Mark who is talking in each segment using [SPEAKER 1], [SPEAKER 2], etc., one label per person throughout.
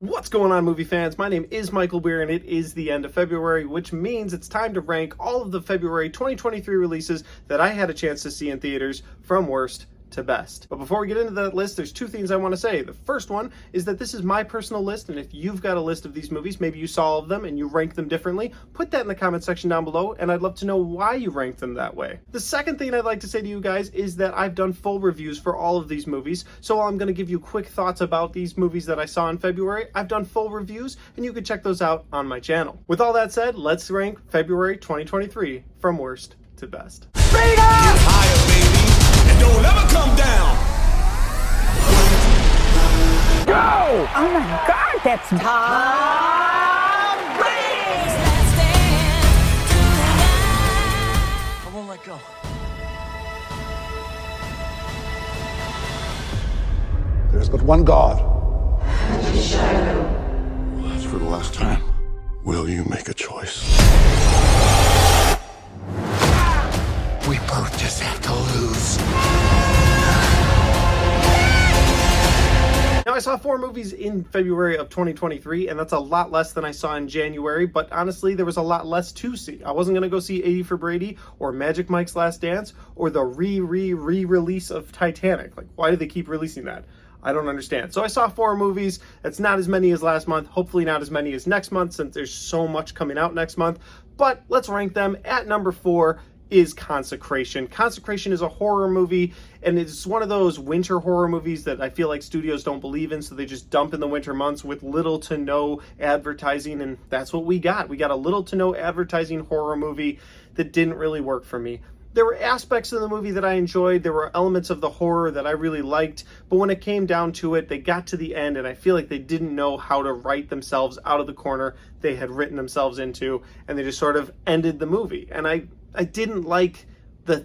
[SPEAKER 1] What's going on, movie fans? My name is Michael Weer, and it is the end of February, which means it's time to rank all of the February 2023 releases that I had a chance to see in theaters from worst to best. But before we get into that list, there's two things I want to say. The first one is that this is my personal list, and if you've got a list of these movies, maybe you saw all of them and you rank them differently, put that in the comment section down below, and I'd love to know why you rank them that way. The second thing I'd like to say to you guys is that I've done full reviews for all of these movies, so while I'm going to give you quick thoughts about these movies that I saw in February, I've done full reviews, and you can check those out on my channel. With all that said, let's rank February 2023 from worst to best.
[SPEAKER 2] Freedom! Get higher, baby, and don't ever come down!
[SPEAKER 3] Go! Oh my God, that's Tom Brady!
[SPEAKER 2] I won't let go.
[SPEAKER 4] There is but one God.
[SPEAKER 5] That's for the last time. Will you make a choice?
[SPEAKER 2] We both just have to lose.
[SPEAKER 1] Now, I saw 4 movies in February of 2023, and that's a lot less than I saw in January, but honestly, there was a lot less to see. I wasn't going to go see 80 for Brady, or Magic Mike's Last Dance, or the re-release of Titanic. Like, why do they keep releasing that? I don't understand. So I saw 4 movies. That's not as many as last month, hopefully not as many as next month, since there's so much coming out next month, but let's rank them. At number 4 is Consecration. Consecration is a horror movie, and it's one of those winter horror movies that I feel like studios don't believe in, so they just dump in the winter months with little to no advertising, and that's what we got. We got a little to no advertising horror movie that didn't really work for me. There were aspects of the movie that I enjoyed, there were elements of the horror that I really liked, but when it came down to it, they got to the end, and I feel like they didn't know how to write themselves out of the corner they had written themselves into, and they just sort of ended the movie. And I didn't like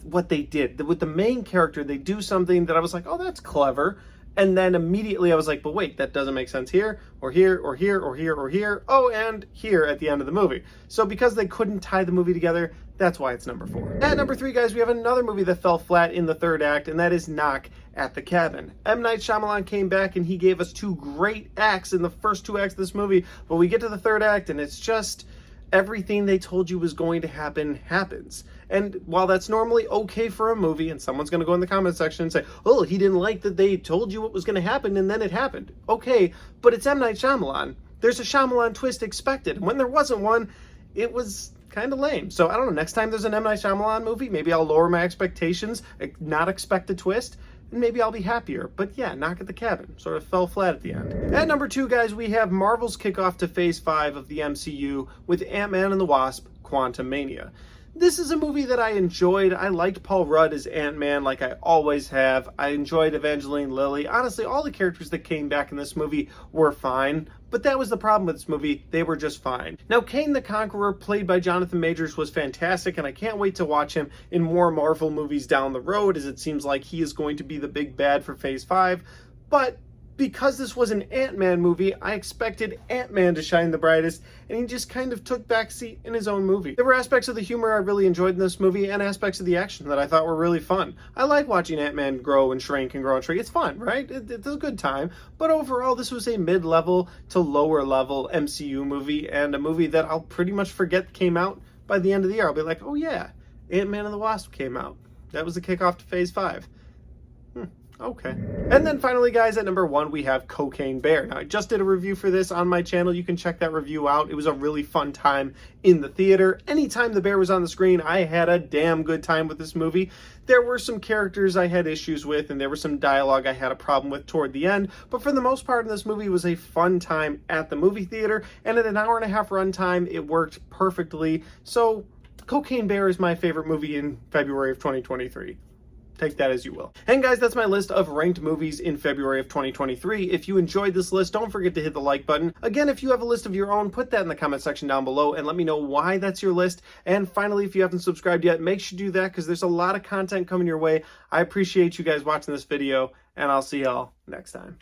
[SPEAKER 1] what they did. With the main character, they do something that I was like, oh, that's clever. And then immediately I was like, but wait, that doesn't make sense here, or here, or here, or here, or here. Oh, and here at the end of the movie. So because they couldn't tie the movie together, that's why it's number 4. At number 3, guys, we have another movie that fell flat in the third act, and that is Knock at the Cabin. M. Night Shyamalan came back and he gave us 2 great acts in the first 2 acts of this movie, but we get to the third act and it's just everything they told you was going to happen happens. And while that's normally okay for a movie, and someone's going to go in the comment section and say, oh, he didn't like that they told you what was going to happen and then it happened. Okay, but it's M. Night Shyamalan. There's a Shyamalan twist expected. When there wasn't one, it was kind of lame. So I don't know, next time there's an M. Night Shyamalan movie, maybe I'll lower my expectations, not expect a twist, and maybe I'll be happier. But yeah, Knock at the Cabin sort of fell flat at the end. At number 2, guys, we have Marvel's kickoff to Phase 5 of the MCU with Ant-Man and the Wasp: Quantumania. This is a movie that I enjoyed. I liked Paul Rudd as Ant-Man like I always have. I enjoyed Evangeline Lilly. Honestly, all the characters that came back in this movie were fine, but that was the problem with this movie. They were just fine. Now, Kane the Conqueror, played by Jonathan Majors, was fantastic, and I can't wait to watch him in more Marvel movies down the road, as it seems like he is going to be the big bad for Phase 5, but because this was an Ant-Man movie, I expected Ant-Man to shine the brightest, and he just kind of took backseat in his own movie. There were aspects of the humor I really enjoyed in this movie, and aspects of the action that I thought were really fun. I like watching Ant-Man grow and shrink and grow and shrink. It's fun, right? It's a good time. But overall, this was a mid-level to lower-level MCU movie, and a movie that I'll pretty much forget came out by the end of the year. I'll be like, oh yeah, Ant-Man and the Wasp came out. That was the kickoff to Phase 5. Okay. And then finally, guys, at number 1, we have Cocaine Bear. Now, I just did a review for this on my channel. You can check that review out. It was a really fun time in the theater. Anytime the bear was on the screen, I had a damn good time with this movie. There were some characters I had issues with, and there was some dialogue I had a problem with toward the end, but for the most part in this movie, it was a fun time at the movie theater, and at an hour-and-a-half runtime, it worked perfectly. So, Cocaine Bear is my favorite movie in February of 2023. Take that as you will. And guys, that's my list of ranked movies in February of 2023. If you enjoyed this list, don't forget to hit the like button. Again, if you have a list of your own, put that in the comment section down below and let me know why that's your list. And finally, if you haven't subscribed yet, make sure you do that because there's a lot of content coming your way. I appreciate you guys watching this video, and I'll see y'all next time.